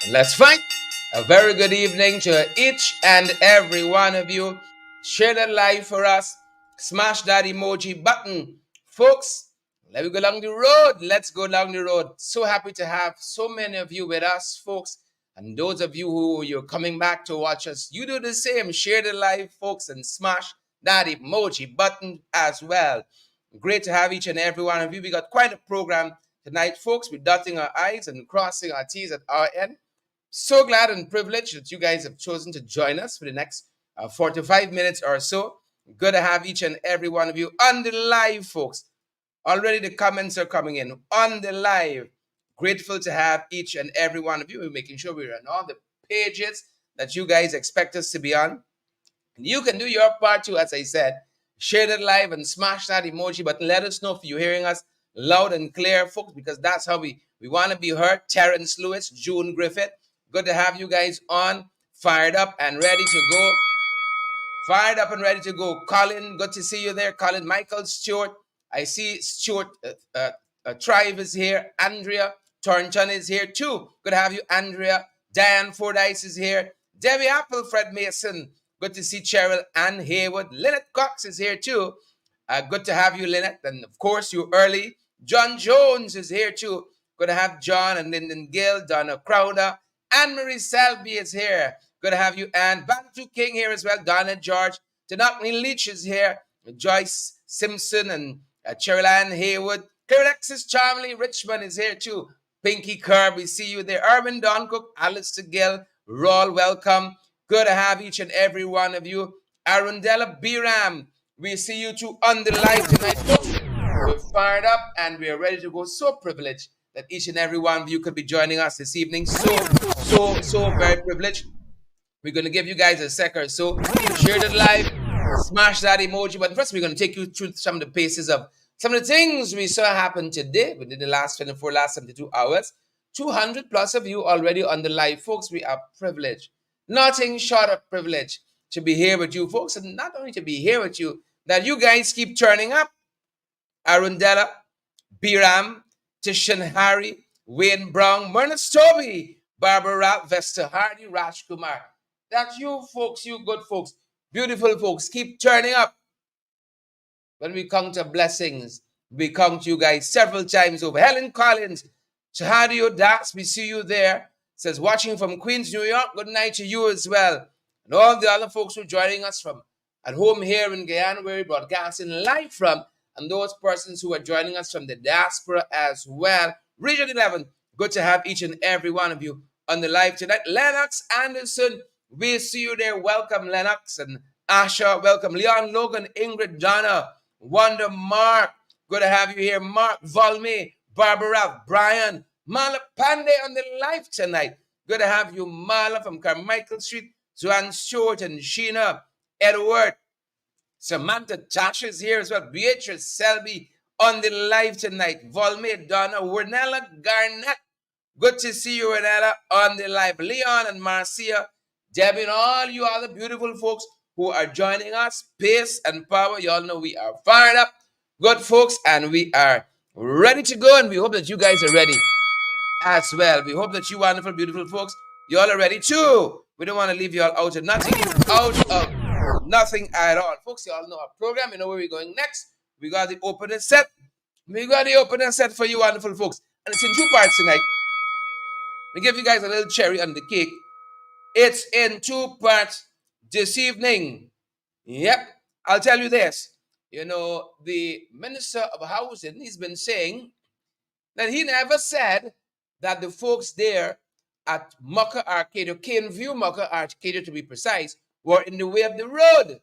Let's fight. A very good evening to each and every one of you. Share that live for us. Smash that emoji button. Folks, let me go along the road. Let's go along the road. So happy to have so many of you with us, folks. And those of you who you're coming back to watch us, you do the same. Share the live, folks, and smash that emoji button as well. Great to have each and every one of you. We got quite a program tonight, folks. We're dotting our I's and crossing our T's at our end. So glad and privileged that you guys have chosen to join us for the next 45 minutes or so. Good to have each and every one of you on the live, folks. Already the comments are coming in on the live. Grateful to have each and every one of you. We're making sure we're on all the pages that you guys expect us to be on. And you can do your part too, as I said. Share that live and smash that emoji button. Let us know if you're hearing us loud and clear, folks, because that's how we want to be heard. Terrence Lewis, June Griffith. Good to have you guys on, fired up and ready to go. Fired up and ready to go. Colin, good to see you there. Colin, Michael, Stewart. I see Stewart Tribe is here. Andrea Thornton is here too. Good to have you, Andrea. Diane Fordyce is here. Debbie Apple, Fred Mason. Good to see Cheryl Ann Haywood. Lynette Cox is here too. Good to have you, Lynette. And of course, you early. John Jones is here too. Good to have John and Lyndon Gill, Donna Crowder. Anne-Marie Selby is here. Good to have you, Anne. Bantu King here as well. Donna George. Tanakni Leach is here. Joyce Simpson and Cheryl Ann Haywood. Alexis Charmley Richmond is here too. Pinky Kerr, we see you there. Urban Doncook, Alistair Gill, Rawl, welcome. Good to have each and every one of you. Arundella Biram, we see you too on the live tonight, folks. We're fired up and we're ready to go. So privileged that each and every one of you could be joining us this evening. So very privileged. We're going to give you guys a second or so. Share the live, smash that emoji button. First, we're going to take you through some of the paces of some of the things we saw happen today within the last 72 hours. 200 plus of you already on the live, folks. We are privileged. Nothing short of privilege to be here with you, folks. And not only to be here with you, that you guys keep turning up. Arundella, Biram, Tishan Harry, Wayne Brown, Myrna Stobie, Barbara, Vesta Hardy, Rajkumar. That's you folks, you good folks, beautiful folks. Keep turning up. When we count to blessings, we count you guys several times over. Helen Collins, Shahadio Das, we see you there. Says, watching from Queens, New York. Good night to you as well. And all the other folks who are joining us from at home here in Guyana, where we're broadcasting live from. And those persons who are joining us from the diaspora as well. Region 11, good to have each and every one of you on the live tonight. Lennox Anderson, we see you there. Welcome, Lennox. And Asha, welcome. Leon Logan, Ingrid, Donna, Wonder Mark, good to have you here. Mark, Volme, Barbara, Brian, Mala Pandey on the live tonight. Good to have you, Mala from Carmichael Street, Joanne Stewart and Sheena, Edward, Samantha Tasha is here as well. Beatrice Selby on the live tonight. Volme, Donna, Wernella Garnett. Good to see you, Wernella, on the live. Leon and Marcia, Debbie, and all you other beautiful folks who are joining us. Pace and power. You all know we are fired up. Good folks, and we are ready to go. And we hope that you guys are ready as well. We hope that you wonderful, beautiful folks, you all are ready too. We don't want to leave you all out of nothing. Out of nothing at all. Folks, you all know our program. You know where we're going next. We got the opener set. We got the opener set for you wonderful folks. And it's in two parts tonight. We give you guys a little cherry on the cake. It's in two parts this evening. Yep. I'll tell you this. You know, the Minister of Housing, he's been saying that he never said that the folks there at Mocha Arcadia, Caneview Mocha Arcadia to be precise, were in the way of the road.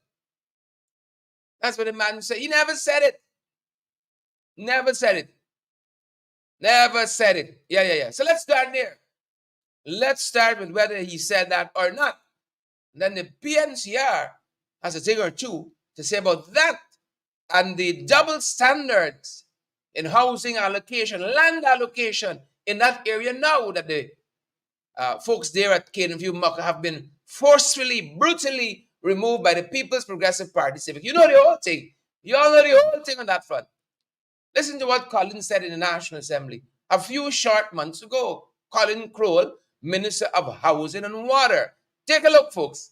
That's what the man said. He never said it. Never said it. Never said it. Yeah. So let's start there. Let's start with whether he said that or not. And then the PNCR has a thing or two to say about that and the double standards in housing allocation, land allocation in that area now that the folks there at Caneview Mocha have been forcefully, brutally removed by the People's Progressive Party Civic. You know the whole thing. You all know the whole thing on that front. Listen to what Colin said in the National Assembly a few short months ago. Colin Crowell, Minister of Housing and Water. Take a look, folks.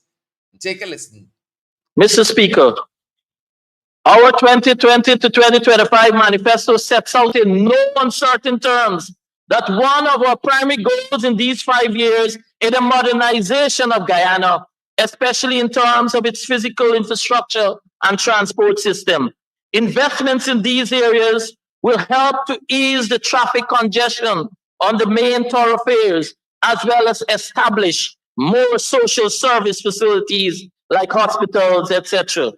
Take a listen. Mr. Speaker, our 2020 to 2025 manifesto sets out in no uncertain terms that one of our primary goals in these 5 years is the modernization of Guyana, especially in terms of its physical infrastructure and transport system. Investments in these areas will help to ease the traffic congestion on the main thoroughfares, as well as establish more social service facilities like hospitals, etc.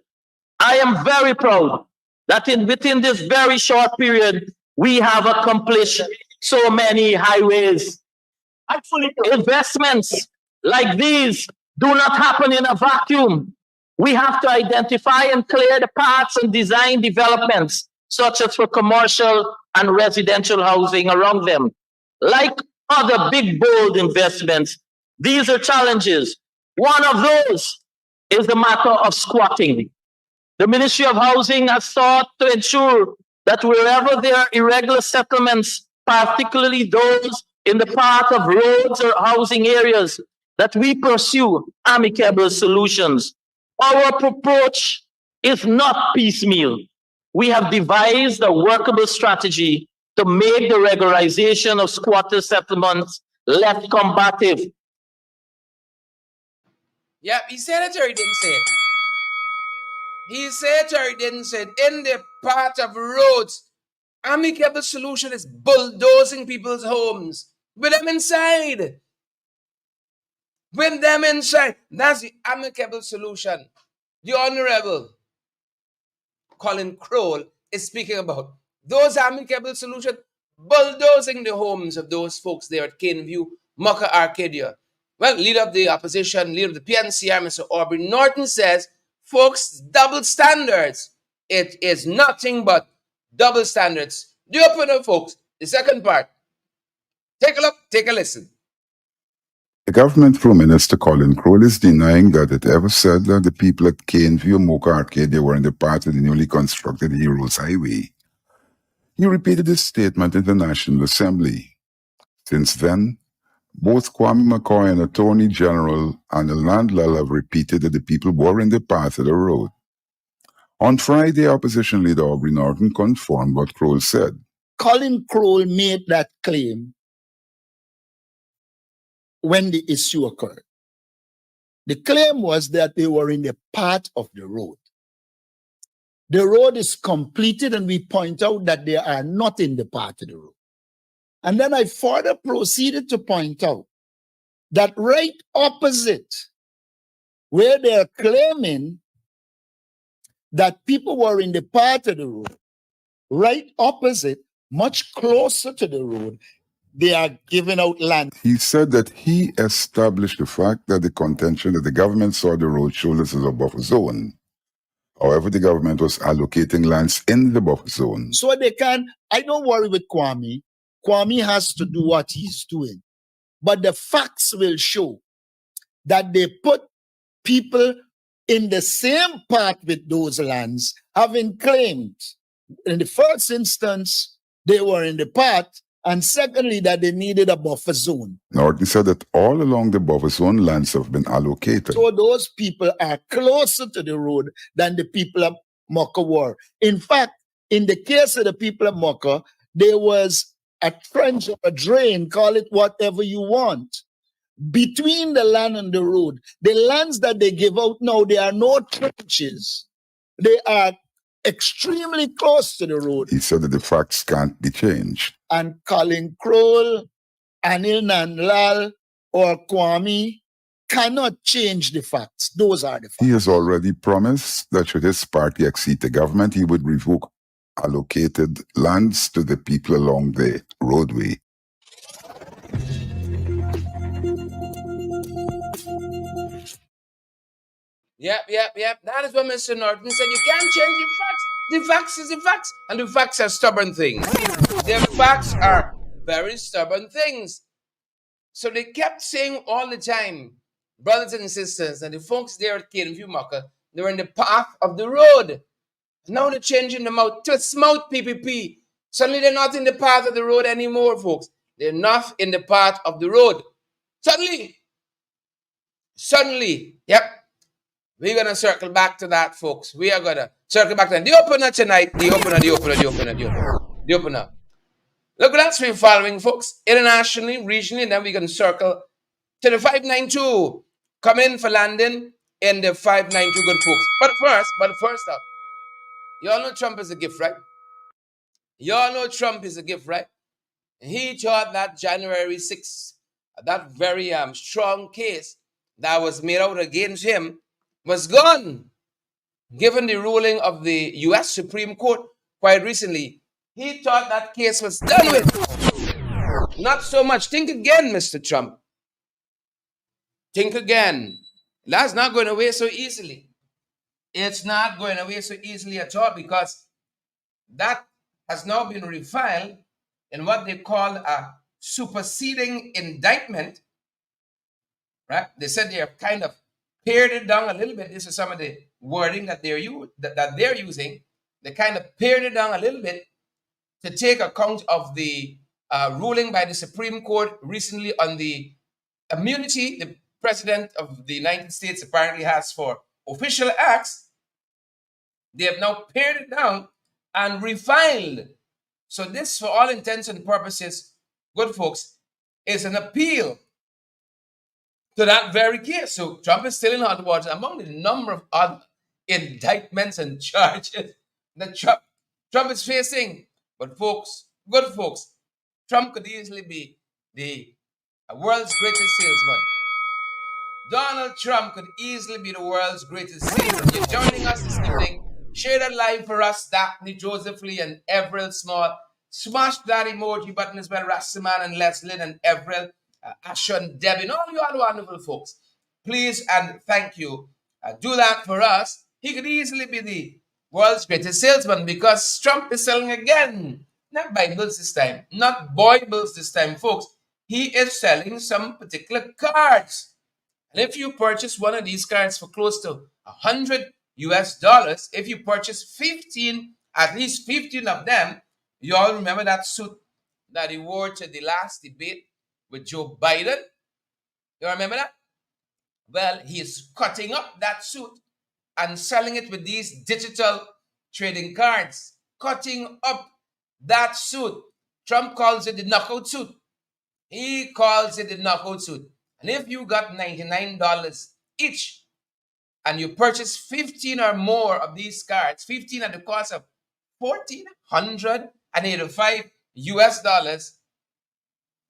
I am very proud that within this very short period, we have accomplished so many highways. Investments like these do not happen in a vacuum. We have to identify and clear the paths and design developments, such as for commercial and residential housing around them. Like other big, bold investments, these are challenges. One of those is the matter of squatting. The Ministry of Housing has sought to ensure that wherever there are irregular settlements, particularly those in the path of roads or housing areas, that we pursue amicable solutions. Our approach is not piecemeal. We have devised a workable strategy to make the regularization of squatter settlements less combative. Yep, he said it or he didn't say it? He said it or he didn't say it? In the part of roads, amicable solution is bulldozing people's homes. With them inside. With them inside. That's the amicable solution. The Honorable Colin Crowell is speaking about those amicable solutions, bulldozing the homes of those folks there at Caneview, Mocha, Arcadia. Well, leader of the opposition, leader of the PNCR, Mr. Aubrey Norton says, folks, double standards. It is nothing but double standards. Do you open up, folks? The second part. Take a look, take a listen. The government through Minister Colin Crowell is denying that it ever said that the people at Caneview, Mocha, Arcadia were in the part of the newly constructed Heroes Highway. He repeated this statement in the National Assembly. Since then, both Kwame McCoy and Attorney General Anil Nandlal have repeated that the people were in the path of the road. On Friday, Opposition Leader Aubrey Norton confirmed what Crowell said. Colin Crowell made that claim when the issue occurred. The claim was that they were in the path of the road. The road is completed and we point out that they are not in the path of the road. And then I further proceeded to point out that right opposite where they're claiming that people were in the path of the road, right opposite, much closer to the road, they are giving out land. He said that he established the fact that the contention that the government saw the road shoulders as a buffer zone. However, the government was allocating lands in the buffer zone. So they can, I don't worry with Kwame. Kwame has to do what he's doing. But the facts will show that they put people in the same path with those lands, having claimed in the first instance they were in the path, and secondly, that they needed a buffer zone. Norton said that all along the buffer zone, lands have been allocated. So those people are closer to the road than the people of Mocha were. In fact, in the case of the people of Mocha, there was a trench or a drain, call it whatever you want, between the land and the road. The lands that they give out now, there are no trenches. They are extremely close to the road. He said that the facts can't be changed. And Colin Crowell, Anil Nandlal, or Kwame cannot change the facts. Those are the facts. He has already promised that should his party exceed the government, he would revoke allocated lands to the people along the roadway. Yep. That is what Mr. Norton said. You can't change the facts. The facts is the facts. And the facts are stubborn things. The facts are very stubborn things. So they kept saying all the time, brothers and sisters, and the folks there at Caneview Mocha, they were in the path of the road. Now they're changing them out to a smart PPP. Suddenly they're not in the path of the road anymore, folks. They're not in the path of the road. Suddenly, yep, we're going to circle back to that, folks. We are going to circle back to that. The opener tonight, the opener. Look what else we're following, folks. Internationally, regionally, and then we're going to circle to the 592. Come in for landing in the 592, good folks. But first up, you all know Trump is a gift, right? You all know Trump is a gift, right? He thought that January 6th, that very strong case that was made out against him was gone, given the ruling of the U.S. Supreme Court quite recently. He thought that case was done with. Not so much. Think again, Mr. Trump. Think again. That's not going away so easily. It's not going away so easily at all, because that has now been refiled in what they call a superseding indictment, right? They said they have kind of pared it down a little bit. This is some of the wording that they're using. They kind of pared it down a little bit to take account of the ruling by the Supreme Court recently on the immunity the President of the United States apparently has for official acts. They have now pared it down and refiled. So this, for all intents and purposes, good folks, is an appeal to that very case. So Trump is still in hot water among the number of other indictments and charges that Trump is facing. But folks, good folks, Trump could easily be the world's greatest salesman. Donald Trump could easily be the world's greatest salesman. You're joining us this evening. Share that live for us, Daphne, Joseph Lee, and Everett Small. Smash that emoji button as well, Rastaman and Leslie and Everett, Asher and Debbie, and all you other wonderful folks. Please and thank you. Do that for us. He could easily be the world's greatest salesman, because Trump is selling again. Not Bibles this time, not Bibles this time, folks. He is selling some particular cards. And if you purchase one of these cards for close to $100 if you purchase 15, at least 15 of them, you all remember that suit that he wore to the last debate with Joe Biden? You remember that? Well, he is cutting up that suit and selling it with these digital trading cards. Cutting up that suit. Trump calls it the knockout suit. He calls it the knockout suit. And if you got $99 each and you purchase 15 or more of these cards, 15 at the cost of $1,485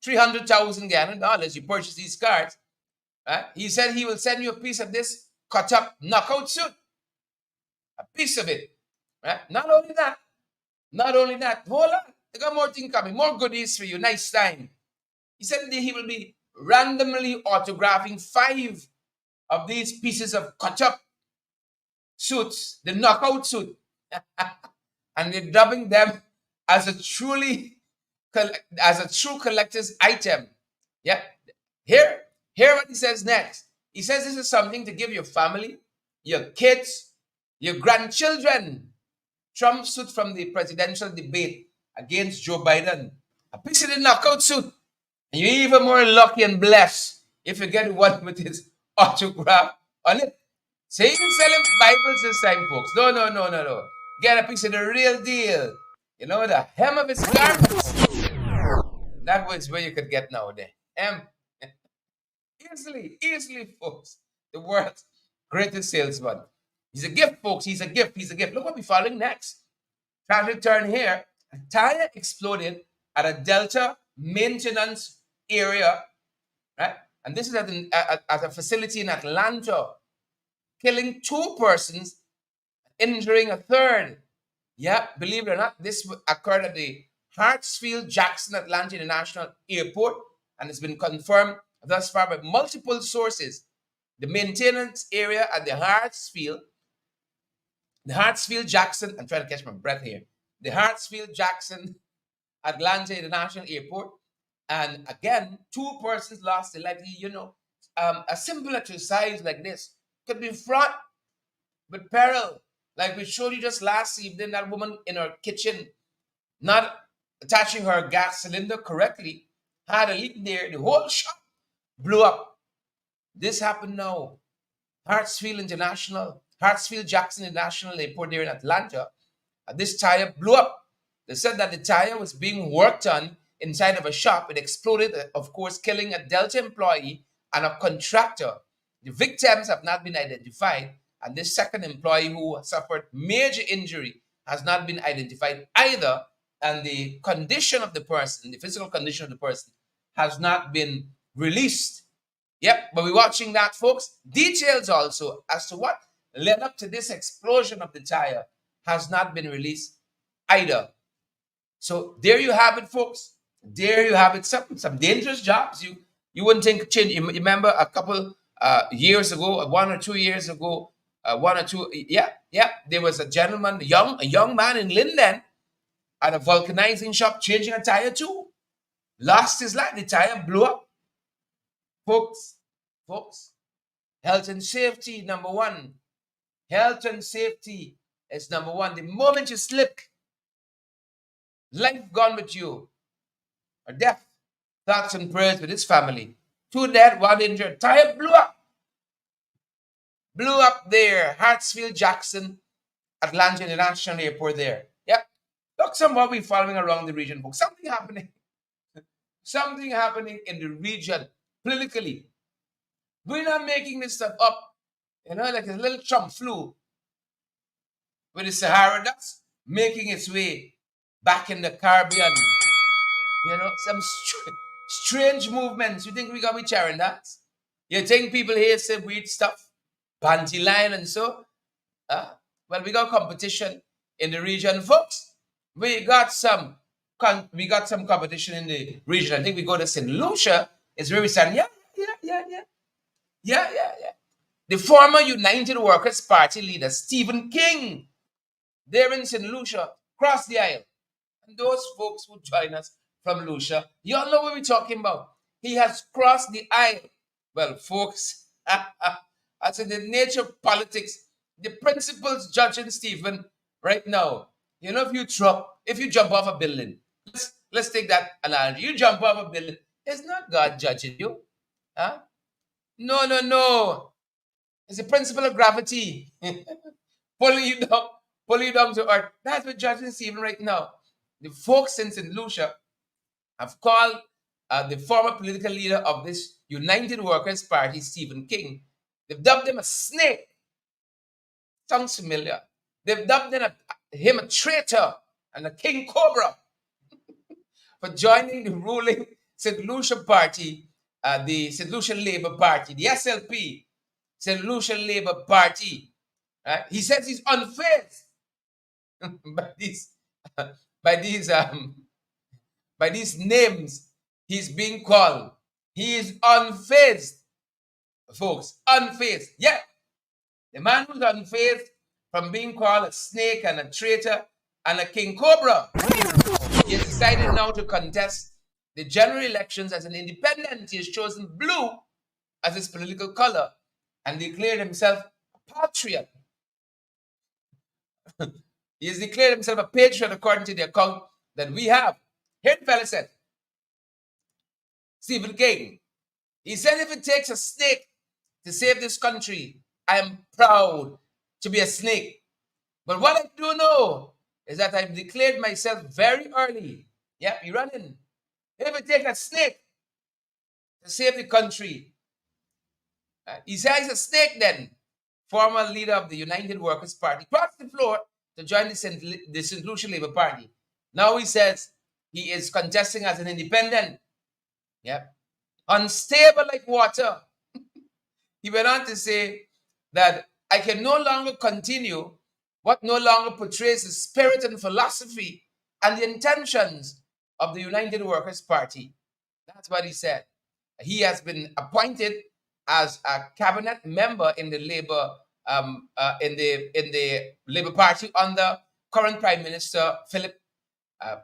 $300,000 Ghana dollars, you purchase these cards. Right? He said he will send you a piece of this cut up knockout suit. A piece of it. Right? Not only that, hold on. I got more things coming, more goodies for you. Nice time. He said that he will be randomly autographing 5 of these pieces of cut up suits, the knockout suit, and they're dubbing them as a true collector's item. Yeah. Hear what he says next. He says this is something to give your family, your kids, your grandchildren. Trump suit from the presidential debate against Joe Biden. A piece of the knockout suit. And you're even more lucky and blessed if you get one with his autograph on it. So he even selling Bibles this time, folks. No. Get a piece of the real deal. You know, the hem of his garments. That was where you could get nowadays. Easily, folks. The world's greatest salesman. He's a gift, folks. He's a gift. Look what we're following next. Trying to turn here. A tire exploded at a Delta maintenance area, right? And this is at a facility in Atlanta, killing 2 persons, injuring a third. Yeah, believe it or not, this occurred at the Hartsfield-Jackson Atlanta International Airport, and it's been confirmed thus far by multiple sources. The maintenance area at the Hartsfield-Jackson, I'm trying to catch my breath here, the Hartsfield-Jackson Atlanta International Airport. And again, 2 persons lost their life. You know, a simple exercise like this could be fraught with peril. Like we showed you just last evening, that woman in her kitchen not attaching her gas cylinder correctly had a leak there. The whole shop blew up. This happened now. Hartsfield-Jackson International Airport there in Atlanta. This tire blew up. They said that the tire was being worked on inside of a shop. It exploded, of course, killing a Delta employee and a contractor. The victims have not been identified, and this second employee who suffered major injury has not been identified either, and the condition of the person, the physical condition of the person, has not been released. Yep, but we're watching that, folks. Details also as to what led up to this explosion of the tire has not been released either. So there you have it, folks. There you have it. Some dangerous jobs. You wouldn't think change. You remember a couple years ago, 1 or 2 years ago, there was a gentleman, a young man in Linden at a vulcanizing shop changing a tire too. Lost his life. The tire blew up. Folks, health and safety, number one. Health and safety is number one. The moment you slip, life gone with you. A death. Thoughts and prayers with his family. 2 dead, 1 injured. Tire blew up. Blew up there. Hartsfield-Jackson, Atlanta International Airport there. Yep. Look, somewhat we're following around the region, folks. Something happening. Something happening in the region politically. We're not making this stuff up. Like a little Trump flu with the Sahara that's making its way back in the Caribbean. Some strange movements. You think we're going to be sharing that? You think people here say weird stuff? Panty line and so? Well, we got competition in the region, folks. We got some competition in the region. I think we go to St. Lucia. It's where we stand. Yeah. The former United Workers' Party leader, Stephen King, there in St. Lucia, crossed the aisle. And those folks who join us from Lucia, you all know what we're talking about. He has crossed the aisle. Well, folks, as in the nature of politics, the principles judging Stephen right now. If you jump off a building, let's take that analogy. You jump off a building, it's not God judging you. Huh? No. It's the principle of gravity. pulling you down to earth. That's what judging Stephen right now. The folks in St. Lucia have called the former political leader of this United Workers' Party, Stephen King. They've dubbed him a snake. Sounds familiar. They've dubbed him a traitor and a king cobra for joining the ruling St. Lucia Party, the St. Lucia Labour Party, the SLP, St. Lucia Labour Party. Right? He says he's unfazed by these names he's being called. He is unfazed, folks. Unfazed. Yeah. The man who's unfazed from being called a snake and a traitor and a king cobra. He has decided now to contest the general elections as an independent. He has chosen blue as his political color and declared himself a patriot. He has declared himself a patriot according to the account that we have. Here the fella said, Stephen King, he said if it takes a snake to save this country, I am proud to be a snake. But what I do know is that I've declared myself very early. Yep, you're running. If it takes a snake to save the country, he says he's a snake then. Former leader of the United Workers' Party crossed the floor to join the St. Lucia Labour Party. Now he says he is contesting as an independent. Yep. Unstable like water. He went on to say that I can no longer continue what no longer portrays the spirit and philosophy and the intentions of the United Workers' Party. That's what he said. He has been appointed as a cabinet member in the Labour in the Labour Party under current Prime Minister Philip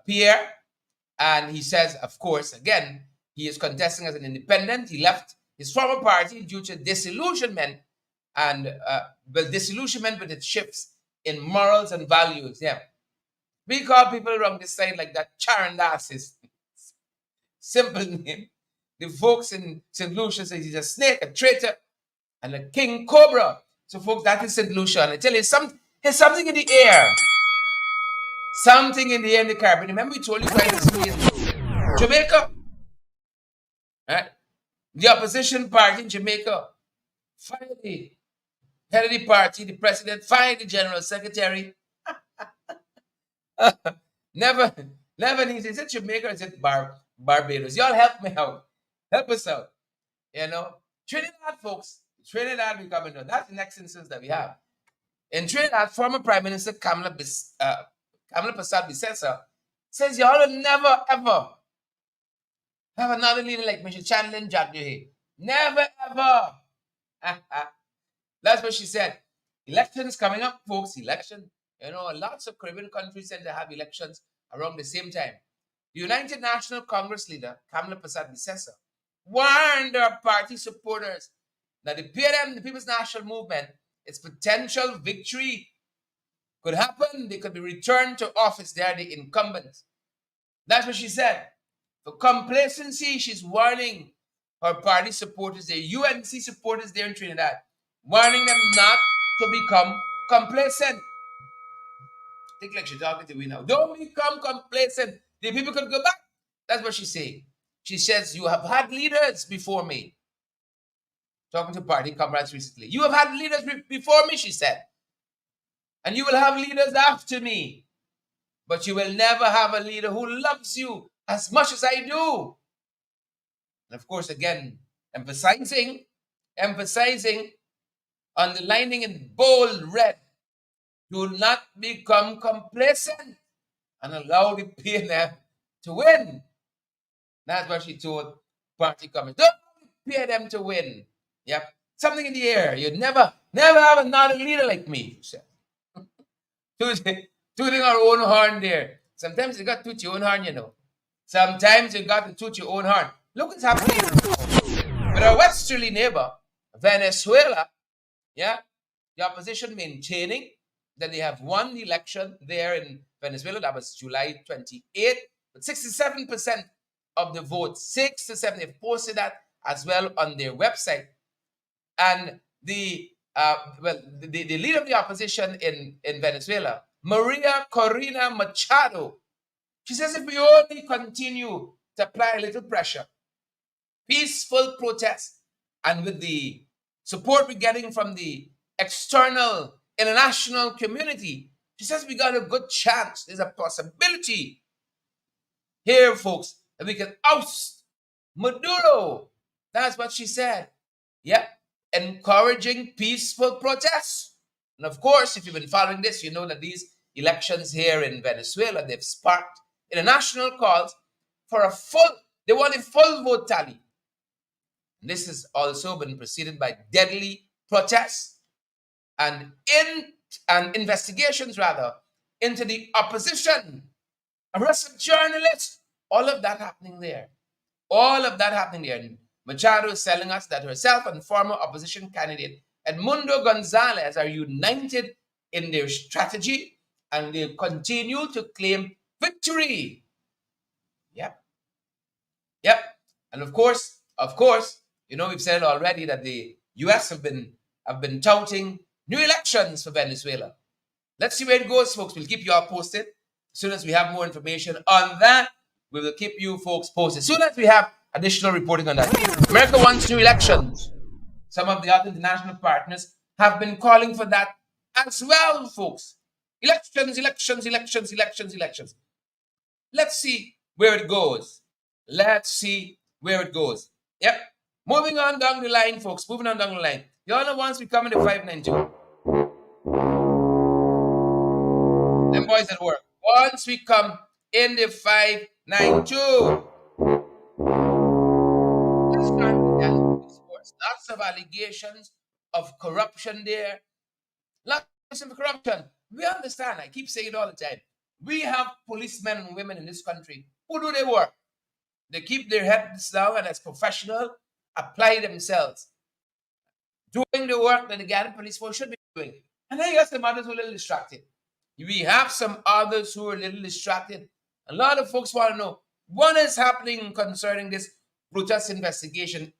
Pierre, and he says, of course, again, he is contesting as an independent. He left his former party due to disillusionment and disillusionment with its shifts in morals and values. Yeah, we call people around this side like that charandasses. Simple name. The folks in St. Lucia say he's a snake, a traitor, and a king cobra. So, folks, that is St. Lucia. And I tell you, there's something in the air. Something in the air in the Caribbean. Remember, we told you guys this in Jamaica. Right? The opposition party in Jamaica fired the head of the party, the president, fired the general secretary. Never needs. Is it Jamaica or is it Barbados? Y'all help me out. Help us out. You know, Trinidad, folks. Trinidad, we coming down. That's the next instance that we have. In Trinidad, former Prime Minister Kamala Bissessa says y'all will never ever have another leader like Mr. Chandler Jagdehe. Never ever. That's what she said. Elections coming up, folks. Election. You know, lots of Caribbean countries tend to have elections around the same time. The United National Congress leader, Kamala Bissessa, warned her party supporters that the PNM, the People's National Movement, its potential victory could happen. They could be returned to office. They are the incumbents. That's what she said. For complacency, she's warning her party supporters, the UNC supporters there in Trinidad, warning them not to become complacent. I think like she's talking to me now. Don't become complacent. The people could go back. That's what she's saying. She says, you have had leaders before me. Talking to party comrades recently. You have had leaders before me, she said. And you will have leaders after me. But you will never have a leader who loves you as much as I do. And of course, again, emphasizing, underlining in bold red, do not become complacent and allow the PNM to win. That's what she told party committee. Don't allow the PNM to win. Yep. Something in the air. You'd never have another leader like me, she said. Tooting our own horn there. Sometimes you got to toot your own horn, you know. Sometimes you got to toot your own horn. Look what's happening with our westerly neighbor, Venezuela. Yeah. The opposition maintaining that they have won the election there in Venezuela. That was July 28th. But 67% of the vote, 6 to 7, they've posted that as well on their website. And the leader of the opposition in Venezuela, Maria Corina Machado, she says if we only continue to apply a little pressure, peaceful protest, and with the support we're getting from the external international community, she says we got a good chance. There's a possibility here, folks, that we can oust Maduro. That's what she said. Yep. Encouraging peaceful protests. And of course, if you've been following this, you know that these elections here in Venezuela, they've sparked international calls for they want a full vote tally. And this has also been preceded by deadly protests and investigations into the opposition, arrest of journalists, all of that happening there. And Machado is telling us that herself and former opposition candidate Edmundo Gonzalez are united in their strategy and they continue to claim victory. Yep. And of course, you know, we've said already that the US have been touting new elections for Venezuela. Let's see where it goes, folks. We'll keep you all posted. As soon as we have more information on that, we will keep you folks posted. As soon as we have additional reporting on that. America wants new elections. Some of the other international partners have been calling for that as well, folks. Elections. Let's see where it goes. Yep. Moving on down the line, folks. You all know once we come into 592. Them boys at work. Once we come in the 592. Lots of allegations of corruption there. Lots of corruption. We understand. I keep saying it all the time. We have policemen and women in this country. Who do they work? They keep their heads down and as professional, apply themselves. Doing the work that the Ghana Police Force should be doing. And then you got some others who are a little distracted. We have some others who are a little distracted. A lot of folks want to know what is happening concerning this Brutus investigation?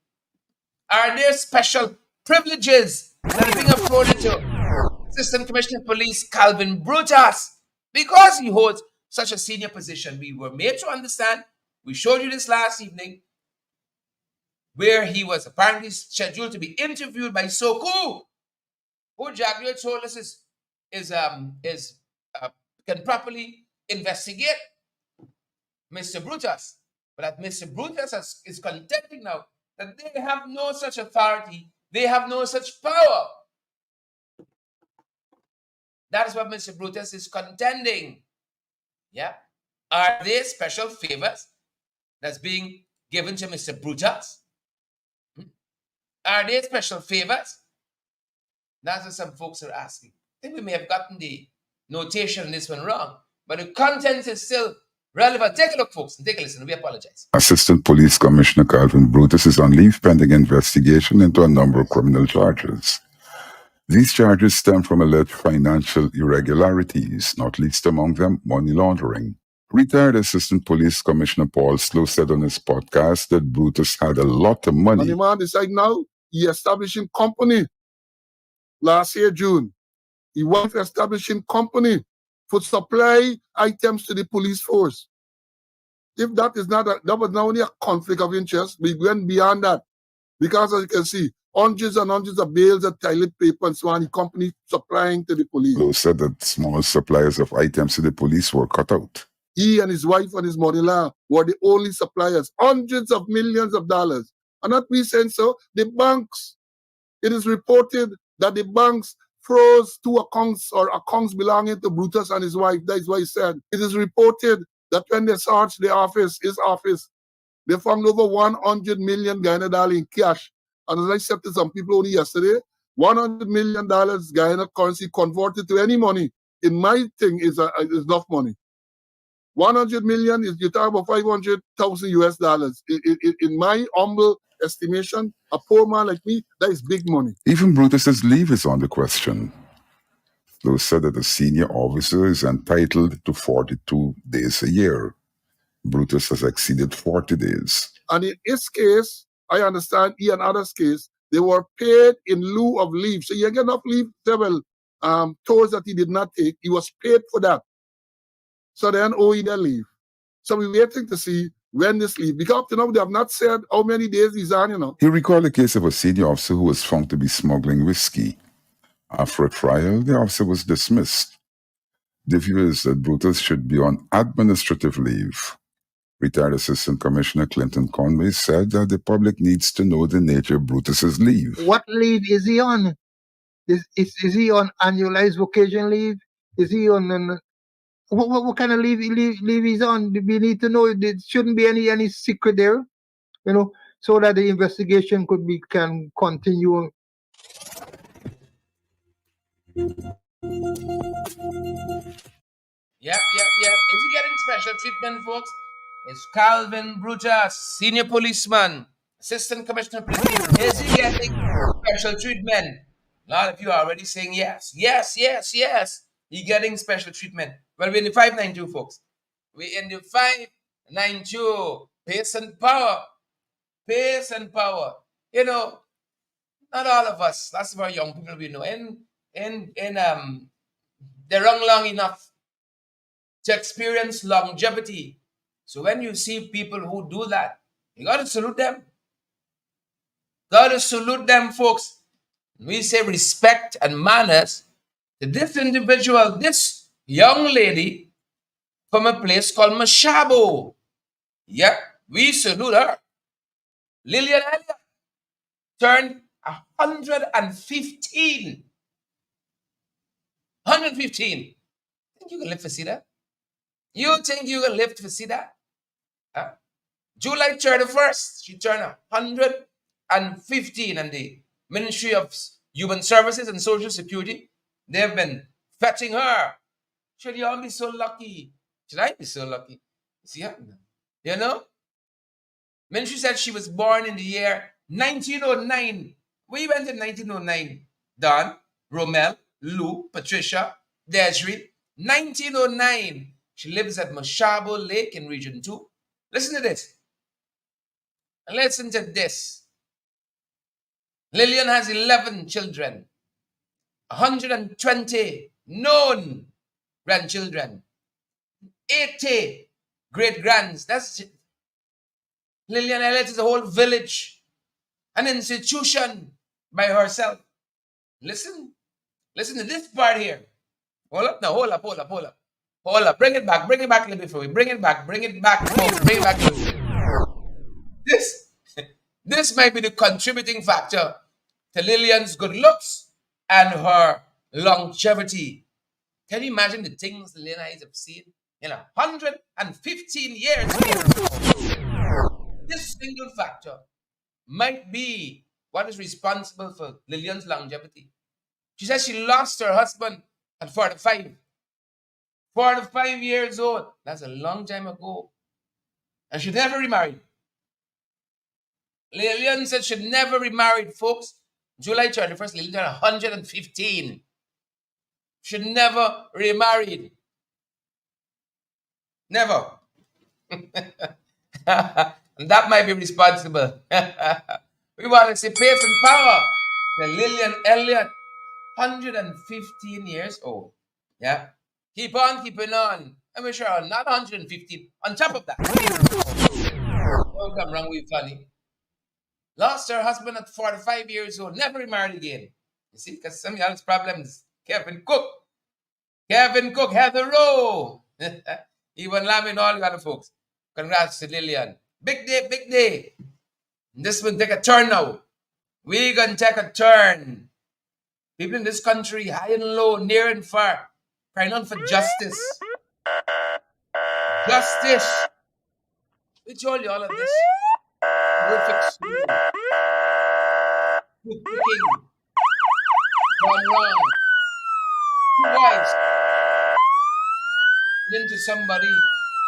Are there special privileges that are being afforded to Assistant Commissioner of Police Calvin Brutus because he holds such a senior position? We were made to understand, we showed you this last evening, where he was apparently scheduled to be interviewed by Soku, who Jaguar told us can properly investigate Mr. Brutus. But that Mr. Brutus is contending now that they have no such authority, they have no such power. That is what Mr. Brutus is contending. Yeah. Are there special favors that's being given to Mr. Brutus? Are there special favors? That's what some folks are asking. I think we may have gotten the notation on this one wrong, but the content is still relevant. Take a look, folks, and take a listen. We apologize. Assistant Police Commissioner Calvin Brutus is on leave pending investigation into a number of criminal charges. These charges stem from alleged financial irregularities, not least among them money laundering. Retired Assistant Police Commissioner Paul Slow said on his podcast that Brutus had a lot of money. And the man decide now, he establishing company. Last year, June, he was establishing company for supply items to the police force. If that is not, that was not only a conflict of interest, we went beyond that. Because as you can see, hundreds and hundreds of bales of toilet paper and so on, the company supplying to the police. Slow said that small suppliers of items to the police were cut out. He and his wife and his mother-in-law were the only suppliers, hundreds of millions of dollars. And not we saying so, the banks, it is reported that the banks froze two accounts or accounts belonging to Brutus and his wife. That is what he said. It is reported that when they searched his office, they found over 100 million Guyana in cash. And as I said to some people only yesterday, $100 million Guyana currency converted to any money, in my thing, is enough money. 100 million is, you talk about 500,000 US dollars. In my humble estimation, a poor man like me, that is big money. Even Brutus's leave is on the question. Slow said that a senior officer is entitled to 42 days a year. Brutus has exceeded 40 days. And in his case, I understand, he and others' case, they were paid in lieu of leave. So he get enough leave, several tours that he did not take. He was paid for that. So then, he didn't leave. So we're waiting to see when this leave. Because up to now, they have not said how many days he's on, He recalled the case of a senior officer who was found to be smuggling whiskey. After a trial, the officer was dismissed. The view is that Brutus should be on administrative leave. Retired Assistant Commissioner Clinton Conway said that the public needs to know the nature of Brutus's leave. What leave is he on? Is he on annualized vacation leave? Is he on what kind of leave he's on? We need to know. There shouldn't be any secret there, so that the investigation can continue. Yep. Is he getting special treatment, folks? It's Calvin Brutus, senior policeman, Assistant Commissioner of Police. Is he getting special treatment? A lot of you are already saying yes. He getting special treatment. Well, we're in the 592, folks. We're in the 592. Pace and power. Not all of us. Lots of our young people we know. They're long enough to experience longevity. So when you see people who do that, you got to salute them. Folks. We say respect and manners to this individual, this young lady from a place called Mocha. Yep, we salute her. Lilian Elliot turned 115. 115. Think you can live to see that? You think you can live to see that? Huh? July 31st, she turned 115, and the Ministry of Human Services and Social Security, they've been fetching her. Should you all be so lucky? Should I be so lucky? See her? Ministry said she was born in the year 1909. We went in 1909. Don, Romel, Lou, Patricia, Desiree. 1909. She lives at Mocha Lake in Region 2. Listen to this. And listen to this. Lilian has 11 children, 120 known grandchildren, 80 great-grands. That's Lilian Elliot is a whole village, an institution by herself. Listen to this part here. Hold up now, hold up. Bring it back a little bit for me. Bring it back, folks. Bring it back a little bit. This might be the contributing factor to Lilian's good looks and her longevity. Can you imagine the things Lilian has seen in 115 years? This single factor might be what is responsible for Lilian's longevity. She says she lost her husband at 45. 45 years old. That's a long time ago. And she never remarried. Lilian said she'd never remarried, folks. July 31st, Lilian turned 115. She'd never remarried. Never. And that might be responsible. We want to say pace and power to Lilian Elliot, 115 years old. Yeah. Keep on keeping on. I'm sure not 115. On top of that. Don't come wrong with funny. Lost her husband at 45 years old. Never remarried again. You see, because some y'all's problems. Kevin Cook, Heather Rowe. Even Lamin, all the other folks. Congrats to Lilian. Big day. This will take a turn now. We're going to take a turn. People in this country, high and low, near and far, crying out for justice. Justice. We told you all of this. Horrific story. Cooking. Gone wrong. 2 wives. Into somebody,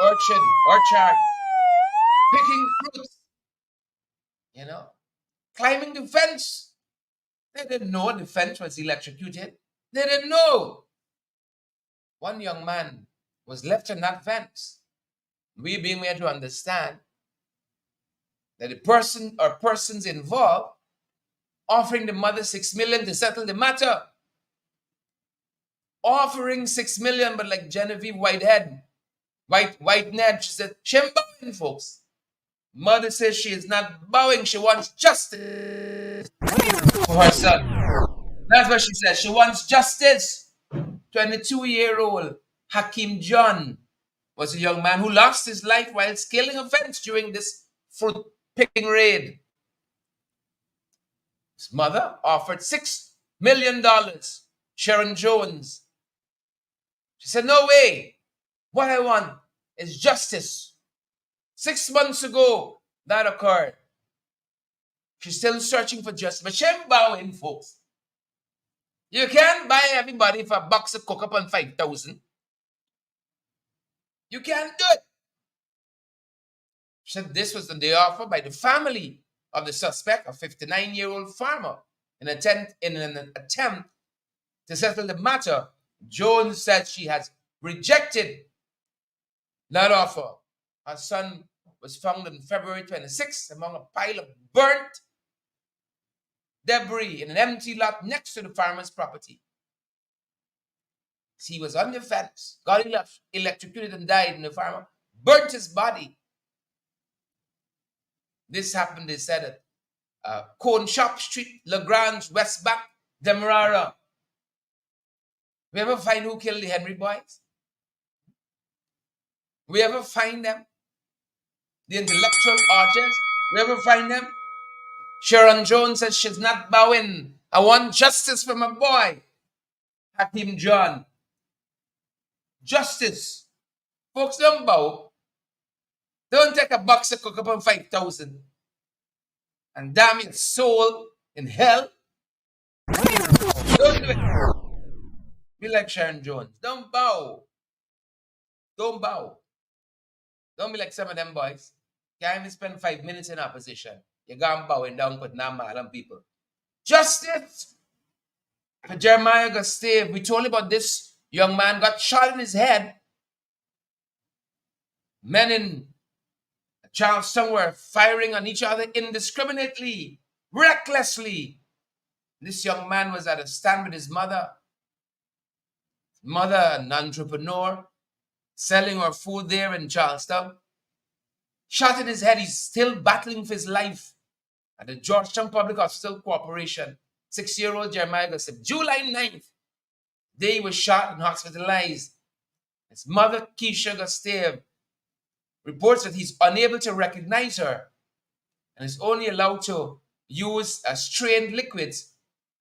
orchard. Picking fruits. Climbing the fence. They didn't know the fence was electrocuted. They didn't know. One young man was left on that fence. We being made to understand that the person or persons involved offering the mother $6 million to settle the matter. Offering $6 million, but like Genevieve Whitehead, Whitened, she said, she ain't bowing, folks. Mother says she is not bowing. She wants justice for her son. That's what she said. She wants justice. 22-year-old Hakim John was a young man who lost his life while scaling a fence during this fruit picking raid. His mother offered $6 million. Sharon Jones. She said, no way. What I want is justice. 6 months ago, that occurred. She's still searching for justice. But she ain't bowing, folks. You can't buy everybody for a box of coke-up on 5,000. You can't do it. She said this was the day offer by the family of the suspect, a 59-year-old farmer, in an attempt to settle the matter. Jones said she has rejected that offer. Her son was found on February 26th among a pile of burnt debris in an empty lot next to the farmer's property. He was on the fence, got electrocuted and died, and the farmer burnt his body. This happened, they said, at Cone Shop Street, LaGrange, West Back, Demerara. We ever find who killed the Henry boys? We ever find them? The intellectual artists? We ever find them? Sharon Jones says she's not bowing. I want justice for my boy, Hakim John. Justice. Folks, don't bow. Don't take a box of cook up on 5,000 and damn your soul in hell. Don't do it. Be like Sharon Jones. Don't bow. Don't bow. Don't be like some of them boys. Can't even spend 5 minutes in opposition. You're going bowing down, putting on mad on people. Justice for Jeremiah Gustave. We told you about this young man got shot in his head. Men in Charleston were firing on each other indiscriminately, recklessly. This young man was at a stand with his mother. Mother, an entrepreneur, selling her food there in Charleston. Shot in his head. He's still battling for his life at the Georgetown Public Hospital Corporation. 6-year-old Jeremiah Gossip. July 9th, day he was shot and hospitalized. His mother, Keisha Gustave, reports that he's unable to recognize her and is only allowed to use strained liquids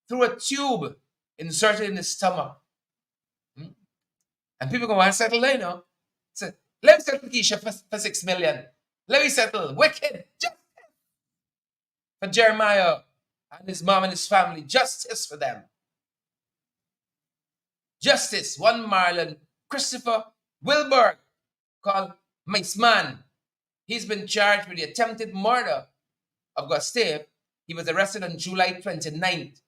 through a tube inserted in his stomach. And people go, want to settle there, you know. So, let me settle Keisha for 6 million. Let me settle. Wicked. Justice for Jeremiah and his mom and his family. Justice for them. Justice. One Marlon Christopher Wilberg, called Mice Man. He's been charged with the attempted murder of Gustave. He was arrested on July 29th.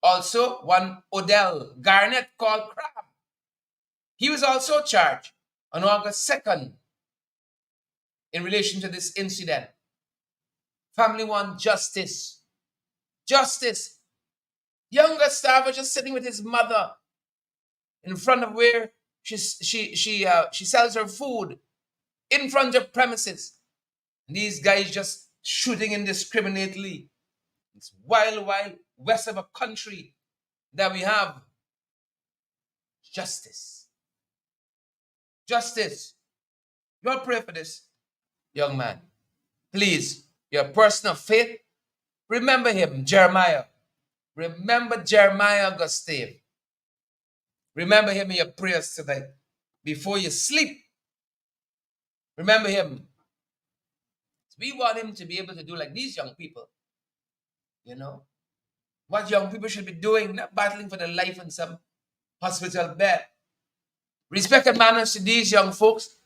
Also, one Odell Garnett, called Crab. He was also charged on August 2nd in relation to this incident. Family want justice. Justice. Young Gustave was just sitting with his mother in front of where she sells her food, in front of premises. And these guys just shooting indiscriminately. It's wild west of a country that we have. Justice. Justice. You all pray for this young man. Please, you're a person of faith. Remember him, Jeremiah. Remember Jeremiah Gustave. Remember him in your prayers tonight. Before you sleep, remember him. We want him to be able to do like these young people. You know? What young people should be doing, not battling for their life in some hospital bed. Respect and manners to these young folks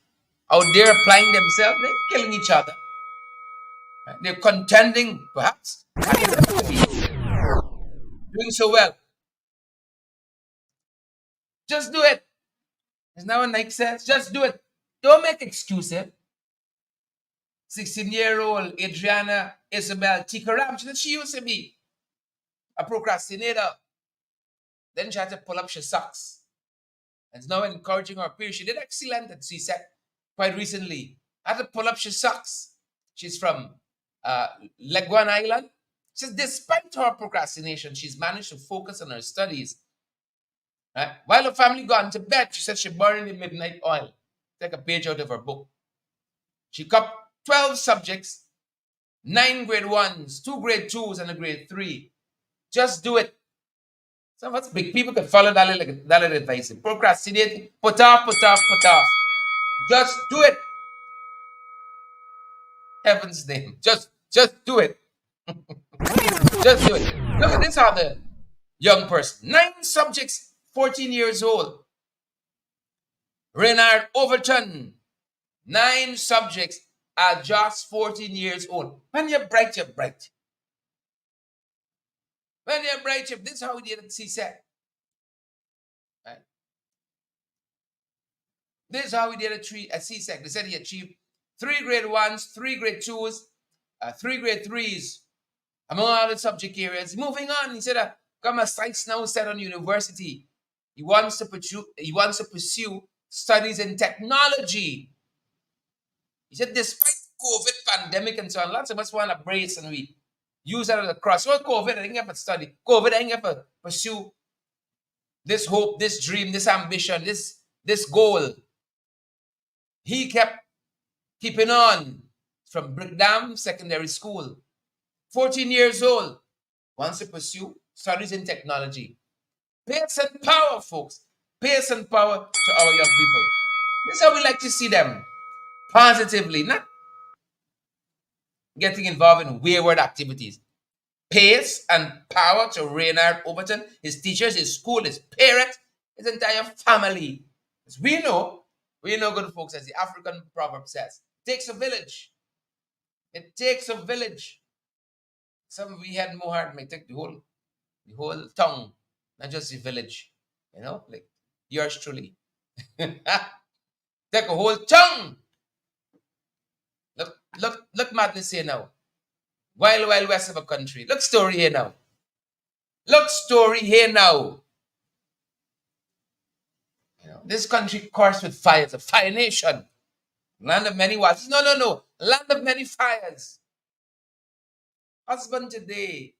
out there applying themselves. They're killing each other. Right? They're contending, perhaps. Doing so well. Just do it. It's now a Nike says, just do it. Don't make excuses. 16-year-old Adriana Isabel Tikaram, she used to be a procrastinator. Then she had to pull up her socks. And now encouraging her peers. She did excellent at CSEC quite recently. Had to pull up her socks. She's from Leguan Island. She says, despite her procrastination, she's managed to focus on her studies. Right? While her family gone to bed, she said she burned the midnight oil. Take a page out of her book. She covered 12 subjects, 9 grade 1s, 2 grade 2s, and a grade 3. Just do it. Some of us big people can follow that little advice. Procrastinate, put off. Just do it. Heaven's name. Just do it. Just do it. Look at this other young person. 9 subjects, 14 years old. Renard Overton. 9 subjects at just 14 years old. When you're bright, you're bright. When you're bright, this is how we did at CSEC. Right? This is how we did at CSEC. They said he achieved 3 grade 1s, 3 grade 2s, 3 grade 3s, among all the subject areas. Moving on, he said, got my sights now set on university. He wants to pursue studies in technology. He said, despite COVID pandemic and so on, lots of us want to brace and we use that as a cross. Well, COVID, I didn't have to study. COVID, I didn't have to pursue this hope, this dream, this ambition, this goal. He kept keeping on from Brickdam Secondary School. 14 years old, wants to pursue studies in technology. Pace and power, folks. Pace and power to our young people. This is how we like to see them. Positively, not getting involved in wayward activities. Pace and power to Reynard Overton, his teachers, his school, his parents, his entire family. As we know, good folks, as the African proverb says, it takes a village. It takes a village. Some of we had more heart may take the whole town, not just the village. You know, like yours truly. Take a whole town. Look madness here now. Wild west of a country. Look story here now. Look story here now. You know, this country cursed with fires, a fire nation. Land of many waters. No. Land of many fires. Husband today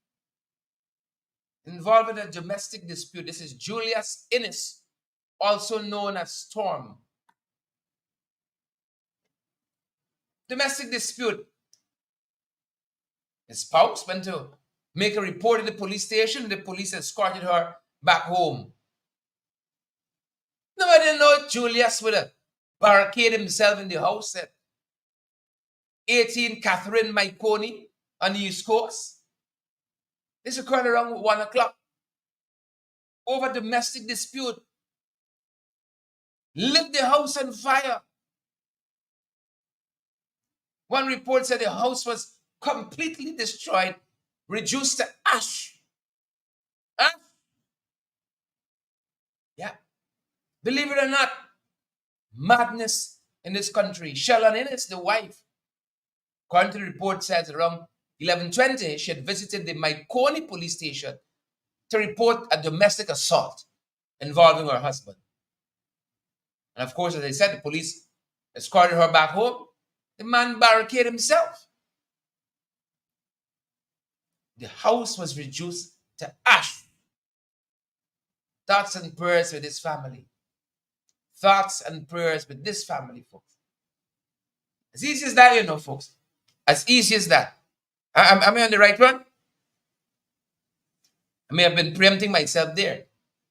involved in a domestic dispute. This is Julius Innes, also known as Storm. Domestic dispute. His spouse went to make a report at the police station. The police escorted her back home. Nobody know Julius would have barricaded himself in the house at 18 Catherine Maiconi on the East Coast. This occurred around 1 o'clock over domestic dispute. Lit the house on fire. One report said the house was completely destroyed, reduced to ash. Ash? Yeah. Believe it or not, madness in this country. Shalon Innes, the wife, according to the report, says around 11:20, she had visited the Maiconi police station to report a domestic assault involving her husband. And of course, as I said, the police escorted her back home. The man barricaded himself. The house was reduced to ash. Thoughts and prayers with this family. Thoughts and prayers with this family, folks. As easy as that, you know, folks. As easy as that. Am I on the right one? I may have been preempting myself there.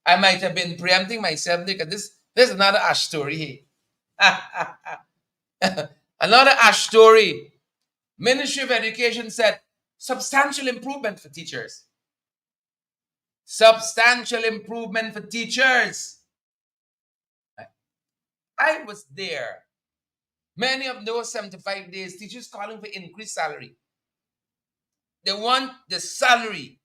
I might have been preempting myself there because there's another ash story here. Another ash story. Ministry of Education said substantial improvement for teachers. Substantial improvement for teachers. I was there. Many of those 75 days, teachers calling for increased salary. They want the salary,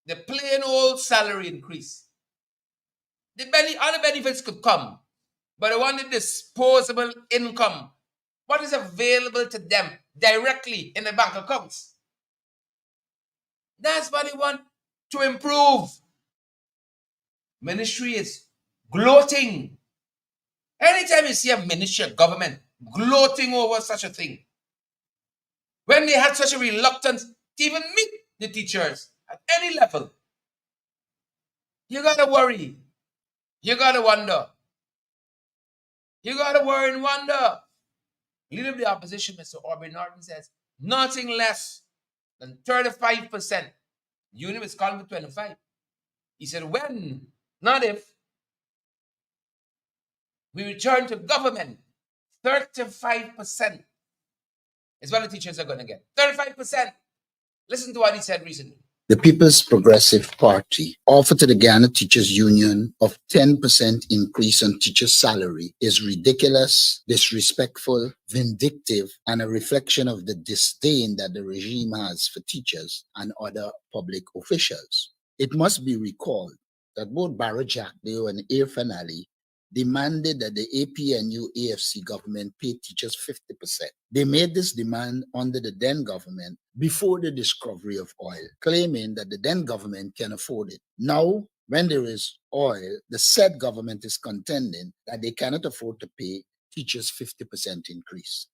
the plain old salary increase. Other benefits could come, but they want the disposable income. What is available to them directly in the bank accounts? That's what they want to improve. Ministry is gloating. Anytime you see a ministry of government gloating over such a thing, when they had such a reluctance to even meet the teachers at any level, you gotta worry. You gotta wonder. You gotta worry and wonder. Leader of the opposition, Mr. Aubrey Norton, says nothing less than 35%. Union is calling for 25. He said, when, not if, we return to government, 35% is what the teachers are going to get. 35%. Listen to what he said recently. The People's Progressive Party offer to the Ghana Teachers Union of 10% increase on teachers' salary is ridiculous, disrespectful, vindictive, and a reflection of the disdain that the regime has for teachers and other public officials. It must be recalled that both Barra Jackdale and Irfan Ali demanded that the APNU AFC government pay teachers 50%. They made this demand under the then government before the discovery of oil, claiming that the then government can afford it. Now, when there is oil, the said government is contending that they cannot afford to pay teachers 50% increase.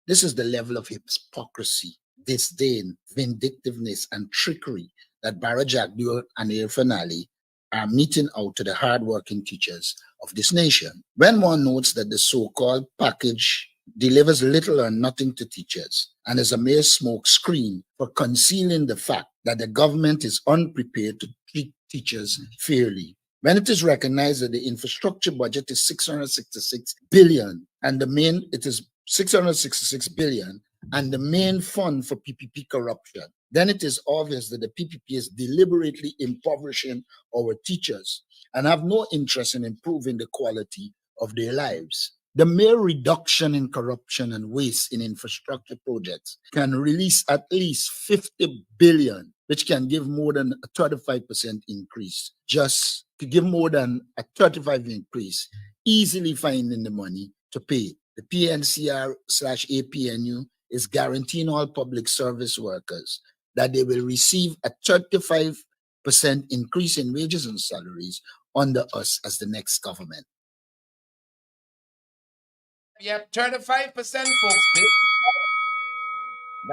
This is the level of hypocrisy, disdain, vindictiveness, and trickery that Barra Jackdale and Irfan Ali are meting out to the hardworking teachers of this nation. When one notes that the so-called package delivers little or nothing to teachers and is a mere smoke screen for concealing the fact that the government is unprepared to treat teachers fairly. When it is recognized that the infrastructure budget is 666 billion and the main fund for PPP corruption, then it is obvious that the PPP is deliberately impoverishing our teachers and have no interest in improving the quality of their lives. The mere reduction in corruption and waste in infrastructure projects can release at least 50 billion, which can give more than a 35% increase. Just to give more than a 35% increase, easily finding the money to pay the PNCR/APNU is guaranteeing all public service workers that they will receive a 35% increase in wages and salaries under us as the next government. Yep, 35%, folks.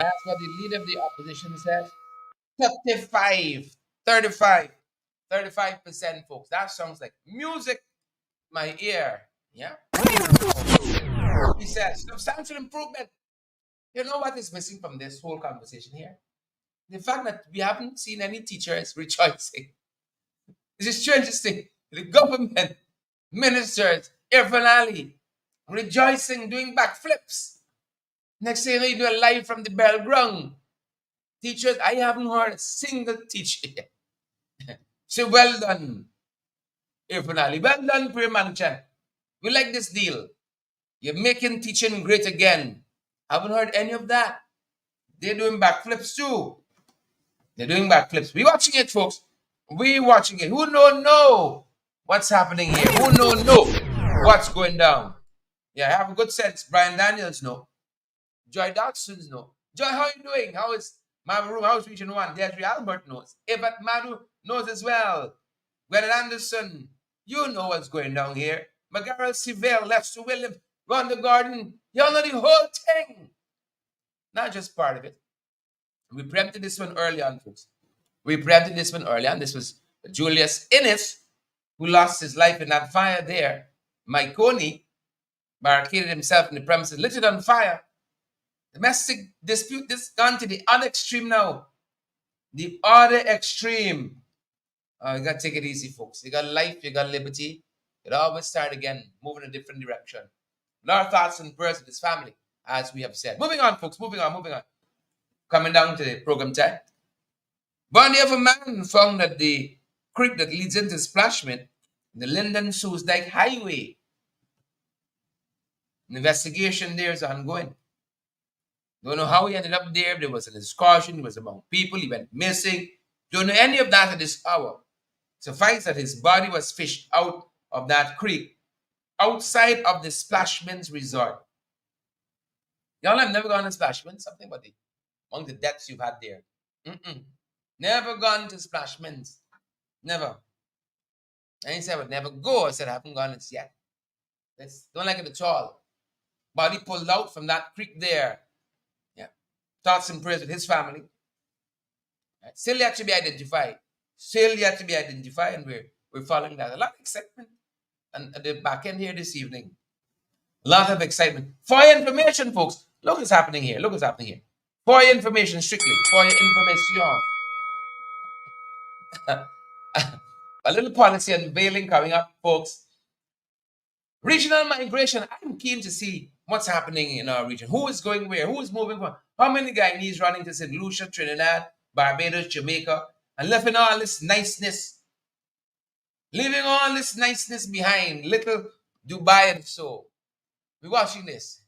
That's what the leader of the opposition said. 35%, folks. That sounds like music in my ear. Yeah. He says substantial improvement. You know what is missing from this whole conversation here? The fact that we haven't seen any teachers rejoicing. This is strangest thing. The government ministers, Irfan rejoicing, doing backflips. Next thing you know, you do a live from the bell ground. Teachers, I haven't heard a single teacher yet. Say, well done, Irfan well done, Prem Manchan. We like this deal. You're making teaching great again. Haven't heard any of that. They're doing backflips too. They're doing backflips. We watching it, folks. We watching it. Who don't know what's happening here? Who don't know what's going down? Yeah, have a good sense. Brian Daniels know. Joy Dodson's know. Joy, how are you doing? How is Mamaru? How is Region 1? Desiree Albert knows. Evat Madu knows as well. Gwennon Anderson, you know what's going down here. McGarrel Sivell, Lester Williams, Ron the Garden. You all know the whole thing. Not just part of it. We preempted this one early on, folks. We preempted this one early on. This was Julius Innes, who lost his life in that fire there. Mike Coney barricaded himself in the premises, lit it on fire. Domestic dispute, this gone to the other extreme now. The other extreme. You got to take it easy, folks. You got life, you got liberty. It always start again, moving in a different direction. A lot of thoughts and prayers with his family, as we have said. Moving on, folks, moving on. Coming down to the program time. Body of a man found at the creek that leads into Splashman, the Linden Sioux Dyke Highway. An investigation there is ongoing. Don't know how he ended up there. There was an excursion. He was among people. He went missing. Don't know any of that at this hour. Suffice that his body was fished out of that creek outside of the Splashman's resort. Y'all have never gone to Splashman? Something about among the deaths you've had there. Never gone to Splashman's. Never. And he said, I would never go. I said, I haven't gone it yet. Don't like it at all. Body pulled out from that creek there. Yeah. Thoughts and prayers with his family. Right. Still yet to be identified. And we're following that. A lot of excitement. And at the back end here this evening. A lot of excitement. For your information, folks, look what's happening here. For your information, strictly. For your information. A little policy unveiling coming up, folks. Regional migration. I'm keen to see what's happening in our region. Who is going where? Who is moving where? How many Guyanese running to St. Lucia, Trinidad, Barbados, Jamaica, and leaving all this niceness. Leaving all this niceness behind. Little Dubai and so. We're watching this.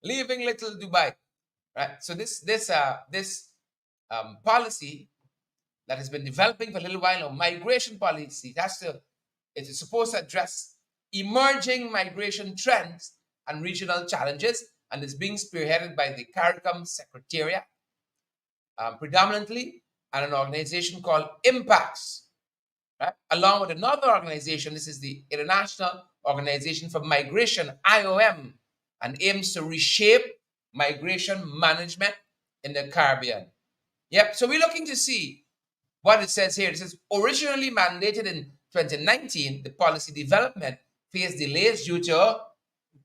Leaving little Dubai. Right. So this policy that has been developing for a little while now, migration policy, it is supposed to address emerging migration trends and regional challenges, and is being spearheaded by the CARICOM Secretariat, predominantly, and an organization called Impacts, right? Along with another organization, this is the International Organization for Migration, IOM, and aims to reshape migration management in the Caribbean. Yep, so we're looking to see what it says here. It says, originally mandated in 2019, the policy development faced delays due to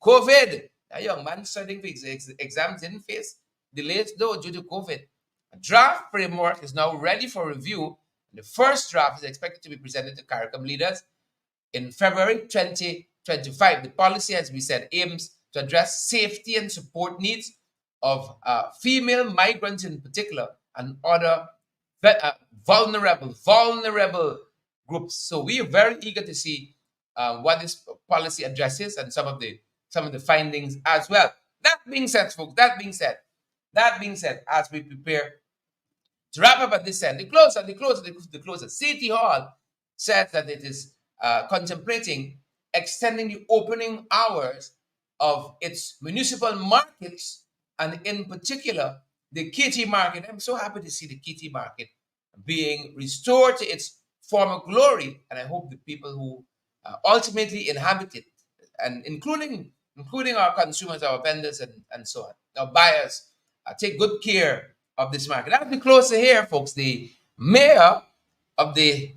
COVID. A young man studying for exams didn't face delays, though, due to COVID. A draft framework is now ready for review. The first draft is expected to be presented to CARICOM leaders in February 2025. The policy, as we said, aims to address safety and support needs of female migrants in particular, and other vulnerable groups. So we are very eager to see what this policy addresses and some of the findings as well. That being said, folks, as we prepare to wrap up at this end, the closer. City Hall said that it is contemplating extending the opening hours of its municipal markets, and in particular, the Kitty market. I'm so happy to see the Kitty market being restored to its former glory, and I hope the people who ultimately inhabit it, and including our consumers, our vendors, and so on, our buyers, take good care of this market. As we close to here, folks, the mayor of the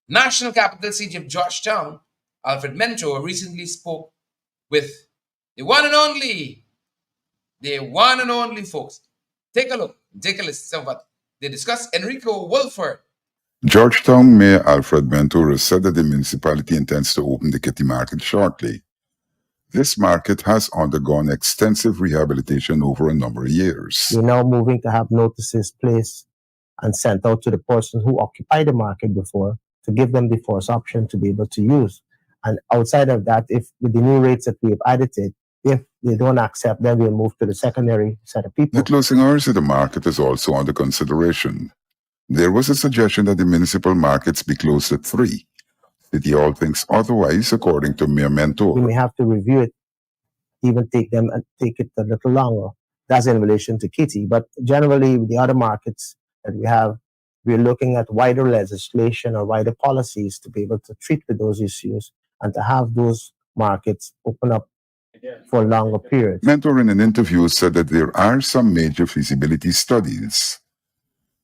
national capital city of Georgetown, Alfred Mentor, recently spoke with the one and only folks. Take a look, take a listen to what they discuss. Enrico Wolford. Georgetown Mayor Alfred Mentor has said that the municipality intends to open the Kitty Market shortly. This market has undergone extensive rehabilitation over a number of years. We're now moving to have notices placed and sent out to the person who occupied the market before to give them the first option to be able to use. And outside of that, if with the new rates that we have added it, if they don't accept, then we'll move to the secondary set of people. The closing hours of the market is also under consideration. There was a suggestion that the municipal markets be closed at 3. City Hall thinks otherwise, according to Mayor Mentor. We may have to review it, even take it a little longer. That's in relation to Kitty. But generally, with the other markets that we have, we're looking at wider legislation or wider policies to be able to treat with those issues and to have those markets open up for longer periods. Mentor, in an interview, said that there are some major feasibility studies.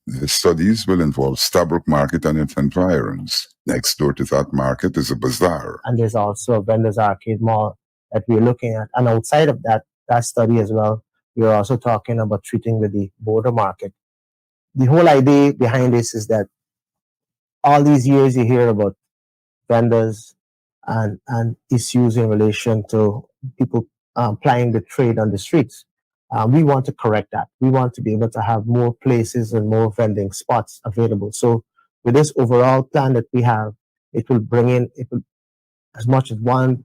The studies will involve Stabrook Market and its environs. Next door to that market is a bazaar. And there's also a vendors arcade mall that we're looking at. And outside of that study as well, we're also talking about treating with the border market. The whole idea behind this is that all these years you hear about vendors and issues in relation to people plying the trade on the streets. We want to correct that. We want to be able to have more places and more vending spots available. So with this overall plan that we have, it will bring in, as much as one,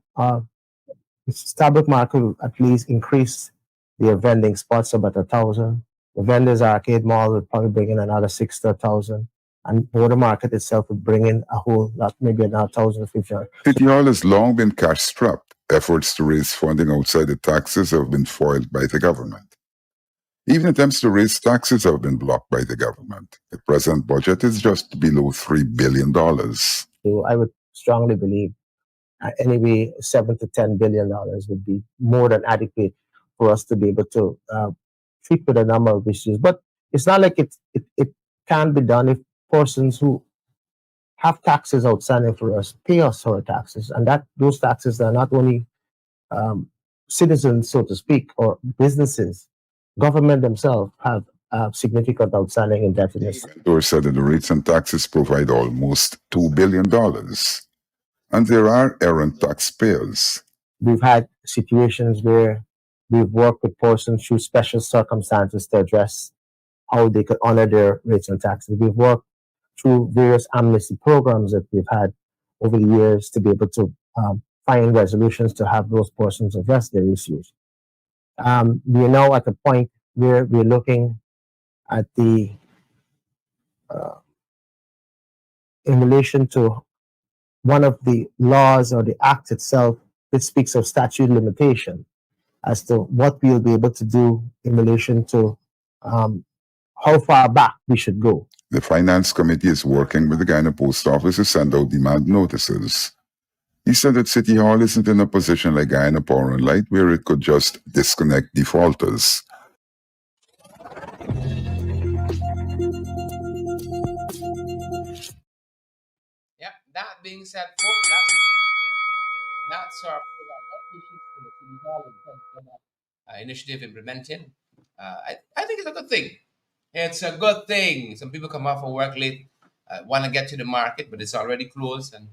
Starbucks market will at least increase their vending spots about 1,000. The vendors arcade mall will probably bring in another 6 to 1,000. And border market itself would bring in a whole lot, maybe another 1,050. City Hall has long been cash-strapped. Efforts to raise funding outside the taxes have been foiled by the government. Even attempts to raise taxes have been blocked by the government. The present budget is just below $3 billion. So I would strongly believe anyway, $7 to $10 billion would be more than adequate for us to be able to treat with a number of issues. But it's not like it can be done if persons who have taxes outstanding for us pay us our taxes, and that those taxes are not only citizens, so to speak, or businesses. Government themselves have significant outstanding indebtedness. Mentor said that the rates and taxes provide almost $2 billion, and there are errant taxpayers. We've had situations where we've worked with persons through special circumstances to address how they could honor their rates and taxes. We've worked through various amnesty programs that we've had over the years to be able to find resolutions to have those persons address their issues. We are now at a point where we're looking at the, in relation to one of the laws or the act itself, it speaks of statute limitation as to what we'll be able to do in relation to how far back we should go. The Finance Committee is working with the Guyana Post Office to send out demand notices. He said that City Hall isn't in a position like Guyana Power and Light where it could just disconnect defaulters. Yeah, that being said, folks, that's our program. City Hall in terms of that initiative implementing. I think it's a good thing. It's a good thing. Some people come off of work late, want to get to the market, but it's already closed, and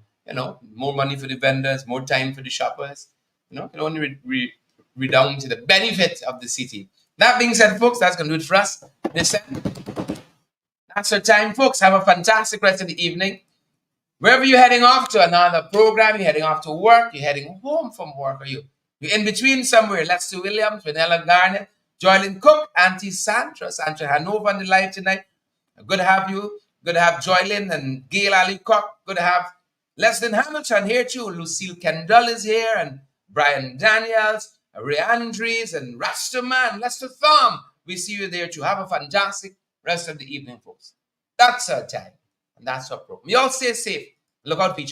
more money for the vendors, more time for the shoppers. It can only redound to the benefit of the city. That being said, folks, that's going to do it for us. That's our time, folks. Have a fantastic rest of the evening. Wherever you're heading off to another program, you're heading off to work, you're heading home from work, or you're in between somewhere. Lester Williams, Vanilla Garner, Joylyn Cook, Auntie Sandra Hanover on the live tonight. Good to have you. Good to have Joylyn and Gail Ali Cook. Good to have Leslie Hamilton here too. Lucille Kendall is here, and Brian Daniels. Ray Andrews and Rastaman, Lester Thumb. We see you there to have a fantastic rest of the evening, folks. That's our time. And that's our program. You all stay safe. Look out for each other.